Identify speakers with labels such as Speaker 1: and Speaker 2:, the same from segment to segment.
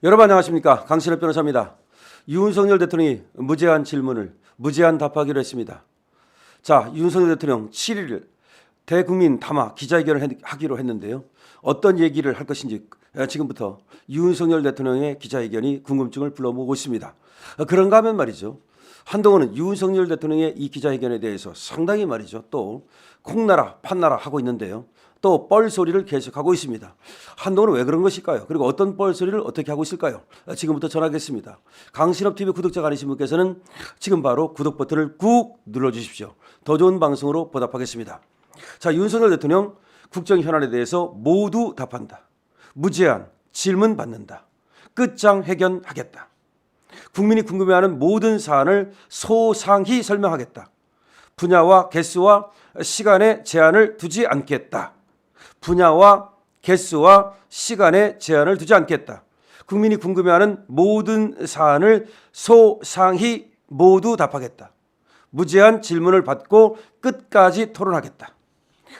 Speaker 1: 여러분 안녕하십니까? 강신업 변호사입니다. 윤석열 대통령이 무제한 질문을 무제한 답하기로 했습니다. 자, 윤석열 대통령 7일 대국민 담화 기자회견을 하기로 했는데요. 어떤 얘기를 할 것인지 지금부터 윤석열 대통령의 기자회견이 궁금증을 불러모으고 있습니다. 그런가 하면 말이죠. 한동안은 윤석열 대통령의 이 기자회견에 대해서 상당히 말이죠. 또 콩나라 판나라 하고 있는데요. 또 뻘소리를 계속하고 있습니다. 한동안은 왜 그런 것일까요? 그리고 어떤 뻘소리를 어떻게 하고 있을까요? 지금부터 전하겠습니다. 강신업TV 구독자가 아니신 분께서는 지금 바로 구독 버튼을 꾹 눌러주십시오. 더 좋은 방송으로 보답하겠습니다. 자, 윤석열 대통령 국정 현안에 대해서 모두 답한다. 무제한 질문 받는다. 끝장 회견하겠다. 국민이 궁금해하는 모든 사안을 소상히 설명하겠다. 분야와 개수와 시간에 제한을 두지 않겠다. 분야와 개수와 시간에 제한을 두지 않겠다. 국민이 궁금해하는 모든 사안을 소상히 모두 답하겠다. 무제한 질문을 받고 끝까지 토론하겠다.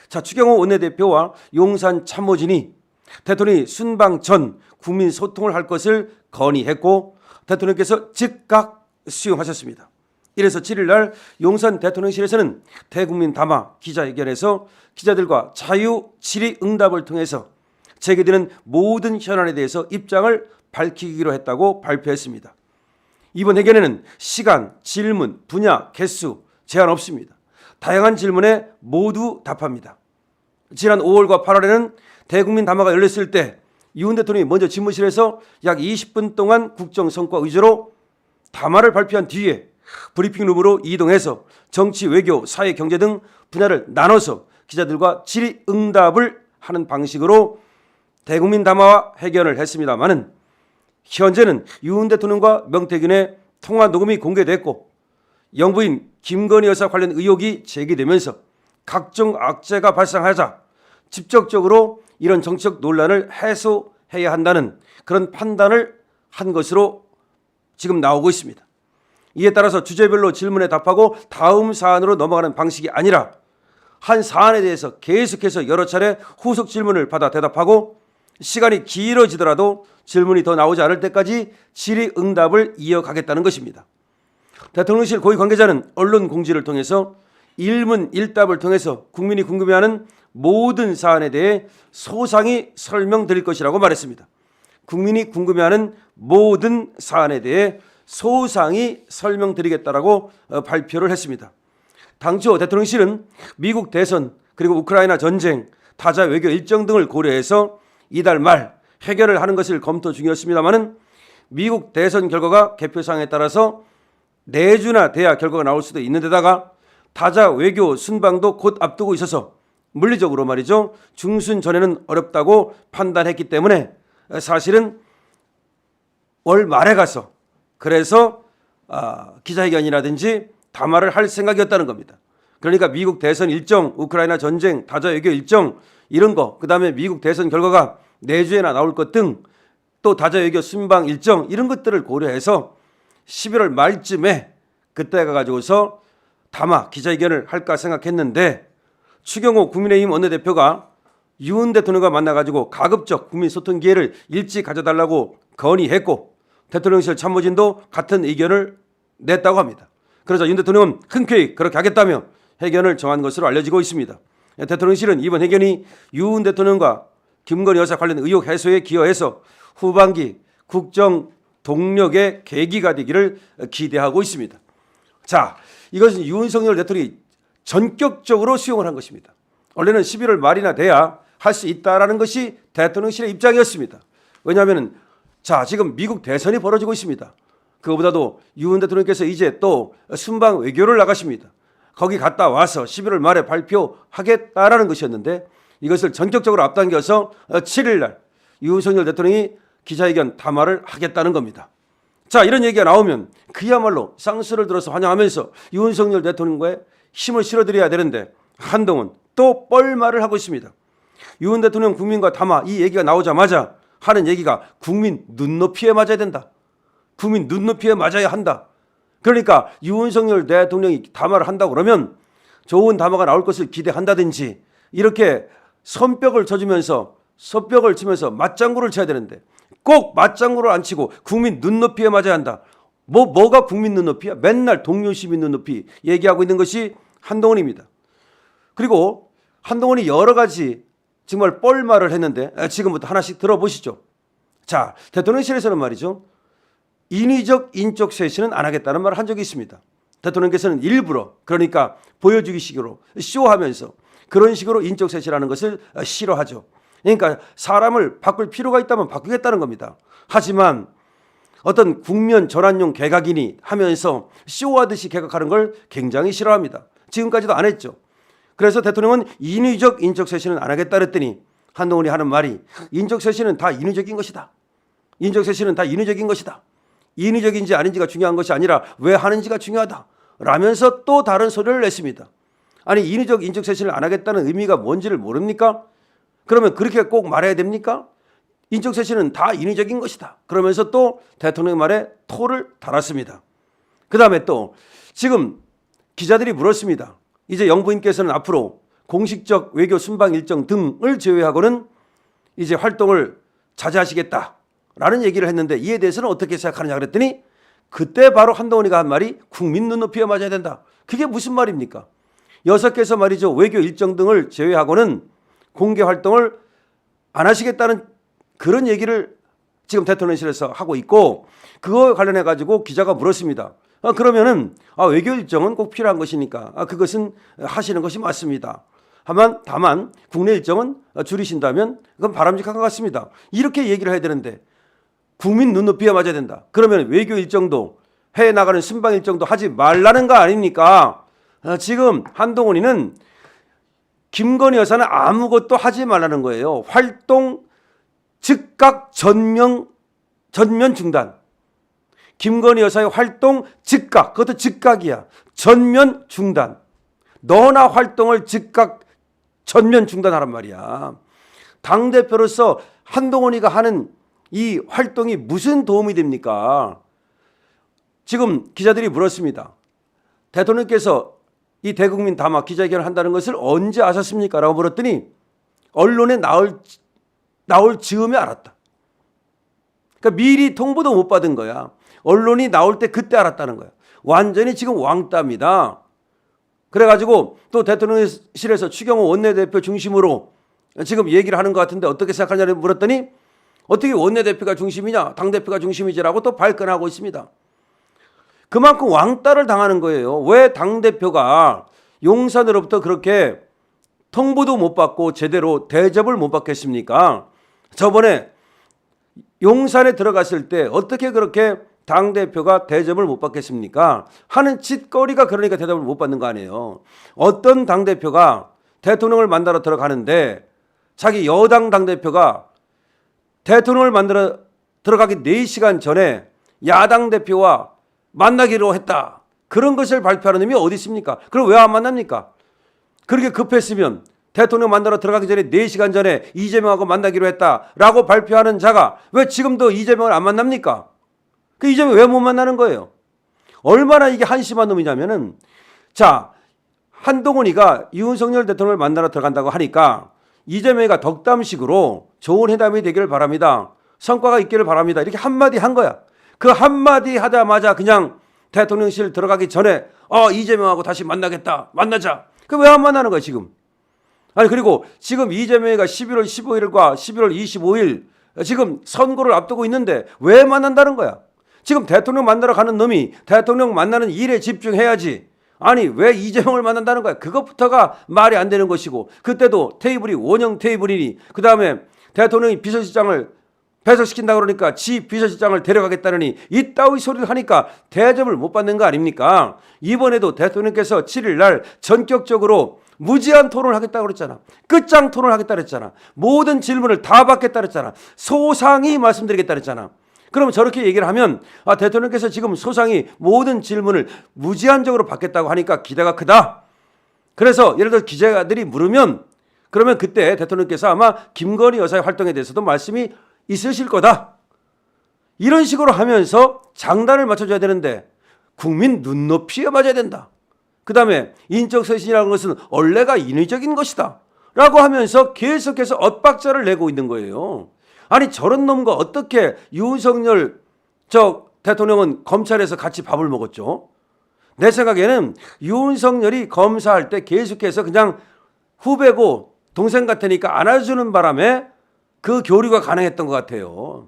Speaker 1: 자, 추경호 원내대표와 용산 참모진이 대통령이 순방 전 국민 소통을 할 것을 건의했고 대통령께서 즉각 수용하셨습니다. 이래서 7일 날 용산 대통령실에서는 대국민 담화 기자회견에서 기자들과 자유 질의응답을 통해서 제기되는 모든 현안에 대해서 입장을 밝히기로 했다고 발표했습니다. 이번 회견에는 시간, 질문, 분야, 개수 제한 없습니다. 다양한 질문에 모두 답합니다. 지난 5월과 8월에는 대국민 담화가 열렸을 때 윤 대통령이 먼저 집무실에서 약 20분 동안 국정 성과 위주로 담화를 발표한 뒤에 브리핑룸으로 이동해서 정치, 외교, 사회, 경제 등 분야를 나눠서 기자들과 질의응답을 하는 방식으로 대국민 담화와 회견을 했습니다마는 현재는 윤 대통령과 명태균의 통화 녹음이 공개됐고 영부인 김건희 여사 관련 의혹이 제기되면서 각종 악재가 발생하자 직접적으로 이런 정치적 논란을 해소해야 한다는 그런 판단을 한 것으로 지금 나오고 있습니다. 이에 따라서 주제별로 질문에 답하고 다음 사안으로 넘어가는 방식이 아니라 한 사안에 대해서 계속해서 여러 차례 후속 질문을 받아 대답하고 시간이 길어지더라도 질문이 더 나오지 않을 때까지 질의응답을 이어가겠다는 것입니다. 대통령실 고위 관계자는 언론 공지를 통해서 일문일답을 통해서 국민이 궁금해하는 모든 사안에 대해 소상히 설명드릴 것이라고 말했습니다. 국민이 궁금해하는 모든 사안에 대해 소상히 설명드리겠다라고 발표를 했습니다. 당초 대통령실은 미국 대선 그리고 우크라이나 전쟁, 타자 외교 일정 등을 고려해서 이달 말 회견을 하는 것을 검토 중이었습니다마는 미국 대선 결과가 개표상에 따라서 내주나 돼야 결과가 나올 수도 있는 데다가 타자 외교 순방도 곧 앞두고 있어서 물리적으로 말이죠. 중순 전에는 어렵다고 판단했기 때문에 사실은 월 말에 가서 그래서 기자회견이라든지 담화를 할 생각이었다는 겁니다. 그러니까 미국 대선 일정, 우크라이나 전쟁, 타자 외교 일정 이런 거, 그다음에 미국 대선 결과가 내주에나 나올 것 등 또 타자 외교 순방 일정 이런 것들을 고려해서 11월 말쯤에 그때 가가지고서 담화 기자회견을 할까 생각했는데 추경호 국민의힘 원내대표가 윤 대통령과 만나가지고 가급적 국민 소통 기회를 일찍 가져달라고 건의했고 대통령실 참모진도 같은 의견을 냈다고 합니다. 그러자 윤 대통령은 흔쾌히 그렇게 하겠다며 회견을 정한 것으로 알려지고 있습니다. 대통령실은 이번 회견이 윤 대통령과 김건희 여사 관련 의혹 해소에 기여해서 후반기 국정 동력의 계기가 되기를 기대하고 있습니다. 자, 이것은 윤석열 대통령이 전격적으로 수용을 한 것입니다. 원래는 11월 말이나 돼야 할 수 있다라는 것이 대통령실의 입장이었습니다. 왜냐하면 자, 지금 미국 대선이 벌어지고 있습니다. 그거보다도 윤 대통령께서 이제 또 순방 외교를 나가십니다. 거기 갔다 와서 11월 말에 발표하겠다라는 것이었는데 이것을 전격적으로 앞당겨서 7일 날 윤석열 대통령이 기자회견 담화를 하겠다는 겁니다. 자, 이런 얘기가 나오면 그야말로 쌍수를 들어서 환영하면서 윤석열 대통령과의 힘을 실어드려야 되는데 한동훈 또 뻘말을 하고 있습니다. 윤 대통령 국민과 담화 이 얘기가 나오자마자 하는 얘기가 국민 눈높이에 맞아야 된다. 국민 눈높이에 맞아야 한다. 그러니까 윤석열 대통령이 담화를 한다고 그러면 좋은 담화가 나올 것을 기대한다든지 이렇게 선벽을 쳐주면서 섭벽을 치면서 맞장구를 쳐야 되는데 꼭 맞장구를 안 치고 국민 눈높이에 맞아야 한다. 뭐가 국민 눈높이야? 맨날 동료 시민 눈높이 얘기하고 있는 것이 한동훈입니다. 그리고 한동훈이 여러 가지 정말 뻘말을 했는데 지금부터 하나씩 들어보시죠. 자, 대통령실에서는 말이죠. 인위적 인적 쇄신은 안 하겠다는 말을 한 적이 있습니다. 대통령께서는 일부러 그러니까 보여주기 식으로 쇼하면서 그런 식으로 인적 쇄신하는 것을 싫어하죠. 그러니까 사람을 바꿀 필요가 있다면 바꾸겠다는 겁니다. 하지만 어떤 국면 전환용 개각이니 하면서 쇼하듯이 개각하는 걸 굉장히 싫어합니다. 지금까지도 안 했죠. 그래서 대통령은 인위적 인적 쇄신은 안 하겠다 그랬더니 한동훈이 하는 말이 인적 쇄신은 다 인위적인 것이다. 인적 쇄신은 다 인위적인 것이다. 인위적인지 아닌지가 중요한 것이 아니라 왜 하는지가 중요하다. 라면서 또 다른 소리를 냈습니다. 아니 인위적 인적 쇄신을 안 하겠다는 의미가 뭔지를 모릅니까? 그러면 그렇게 꼭 말해야 됩니까? 인적 쇄신은 다 인위적인 것이다. 그러면서 또 대통령 말에 토를 달았습니다. 그 다음에 또 지금 기자들이 물었습니다. 이제 영부인께서는 앞으로 공식적 외교 순방 일정 등을 제외하고는 이제 활동을 자제하시겠다라는 얘기를 했는데 이에 대해서는 어떻게 생각하느냐 그랬더니 그때 바로 한동훈이가 한 말이 국민 눈높이에 맞아야 된다. 그게 무슨 말입니까? 6개서 말이죠. 외교 일정 등을 제외하고는 공개 활동을 안 하시겠다는 그런 얘기를 지금 대통령실에서 하고 있고 그거 관련해 가지고 기자가 물었습니다. 그러면은 외교 일정은 꼭 필요한 것이니까 그것은 하시는 것이 맞습니다. 다만 국내 일정은 줄이신다면 그건 바람직한 것 같습니다. 이렇게 얘기를 해야 되는데 국민 눈높이에 맞아야 된다. 그러면 외교 일정도 해외 나가는 순방 일정도 하지 말라는 거 아닙니까? 지금 한동훈이는 김건희 여사는 아무것도 하지 말라는 거예요. 활동 즉각 전면 중단. 김건희 여사의 활동 즉각, 그것도 즉각이야. 전면 중단. 너나 활동을 즉각 전면 중단하란 말이야. 당대표로서 한동훈이가 하는 이 활동이 무슨 도움이 됩니까? 지금 기자들이 물었습니다. 대통령께서 이 대국민 담화 기자회견을 한다는 것을 언제 아셨습니까? 라고 물었더니 언론에 나올 즈음에 알았다. 그러니까 미리 통보도 못 받은 거야. 언론이 나올 때 그때 알았다는 거야. 완전히 지금 왕따입니다. 그래가지고 또 대통령실에서 추경호 원내대표 중심으로 지금 얘기를 하는 것 같은데 어떻게 생각하냐고 물었더니 어떻게 원내대표가 중심이냐 당대표가 중심이지라고 또 발끈하고 있습니다. 그만큼 왕따를 당하는 거예요. 왜 당대표가 용산으로부터 그렇게 통보도 못 받고 제대로 대접을 못 받겠습니까? 저번에 용산에 들어갔을 때 어떻게 그렇게 당대표가 대접을 못 받겠습니까? 하는 짓거리가 그러니까 대답을 못 받는 거 아니에요. 어떤 당대표가 대통령을 만나러 들어가는데 자기 여당 당대표가 대통령을 만나러 들어가기 4시간 전에 야당 대표와 만나기로 했다. 그런 것을 발표하는 놈이 어디 있습니까? 그럼 왜 안 만납니까? 그렇게 급했으면 대통령 만나러 들어가기 전에 4시간 전에 이재명하고 만나기로 했다라고 발표하는 자가 왜 지금도 이재명을 안 만납니까? 그 이재명 왜 못 만나는 거예요? 얼마나 이게 한심한 놈이냐면은 자 한동훈이가 윤석열 대통령을 만나러 들어간다고 하니까 이재명이가 덕담식으로 좋은 회담이 되기를 바랍니다. 성과가 있기를 바랍니다. 이렇게 한마디 한 거야. 그 한마디 하자마자 그냥 대통령실 들어가기 전에 이재명하고 다시 만나겠다. 만나자. 그 왜 안 만나는 거야 지금? 아니 그리고 지금 이재명이가 11월 15일과 11월 25일 지금 선거를 앞두고 있는데 왜 만난다는 거야? 지금 대통령 만나러 가는 놈이 대통령 만나는 일에 집중해야지. 아니 왜 이재명을 만난다는 거야? 그것부터가 말이 안 되는 것이고 그때도 테이블이 원형 테이블이니 그다음에 대통령이 비서실장을 배석시킨다 그러니까 지 비서실장을 데려가겠다느니 이따위 소리를 하니까 대접을 못 받는 거 아닙니까? 이번에도 대통령께서 7일 날 전격적으로 무제한 토론을 하겠다고 그랬잖아. 끝장 토론을 하겠다 그랬잖아. 모든 질문을 다 받겠다 그랬잖아. 소상히 말씀드리겠다 그랬잖아. 그럼 저렇게 얘기를 하면 대통령께서 지금 소상히 모든 질문을 무제한적으로 받겠다고 하니까 기대가 크다. 그래서 예를 들어 기자들이 물으면 그러면 그때 대통령께서 아마 김건희 여사의 활동에 대해서도 말씀이 있으실 거다. 이런 식으로 하면서 장단을 맞춰줘야 되는데 국민 눈높이에 맞아야 된다. 그 다음에 인적 쇄신이라는 것은 원래가 인위적인 것이다. 라고 하면서 계속해서 엇박자를 내고 있는 거예요. 아니 저런 놈과 어떻게 윤석열 대통령은 검찰에서 같이 밥을 먹었죠? 내 생각에는 윤석열이 검사할 때 계속해서 그냥 후배고 동생 같으니까 안아주는 바람에 그 교류가 가능했던 것 같아요.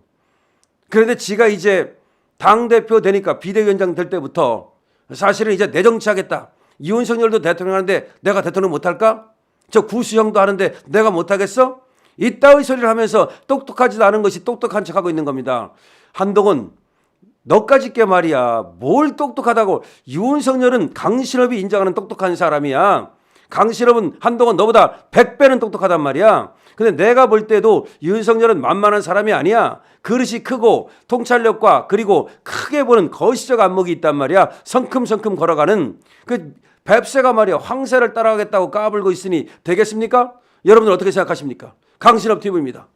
Speaker 1: 그런데 지가 이제 당대표 되니까 비대위원장 될 때부터 사실은 이제 내정치하겠다. 윤석열도 대통령 하는데 내가 대통령 못할까? 저 구수형도 하는데 내가 못하겠어? 이따위 소리를 하면서 똑똑하지도 않은 것이 똑똑한 척하고 있는 겁니다. 한동훈 너까짓 게 말이야. 뭘 똑똑하다고. 윤석열은 강신업이 인정하는 똑똑한 사람이야. 강신업은 한동훈 너보다 100배는 똑똑하단 말이야. 근데 내가 볼 때도 윤석열은 만만한 사람이 아니야. 그릇이 크고 통찰력과 그리고 크게 보는 거시적 안목이 있단 말이야. 성큼성큼 걸어가는 그 뱁새가 말이야. 황새를 따라가겠다고 까불고 있으니 되겠습니까? 여러분들 어떻게 생각하십니까? 강신업 TV입니다.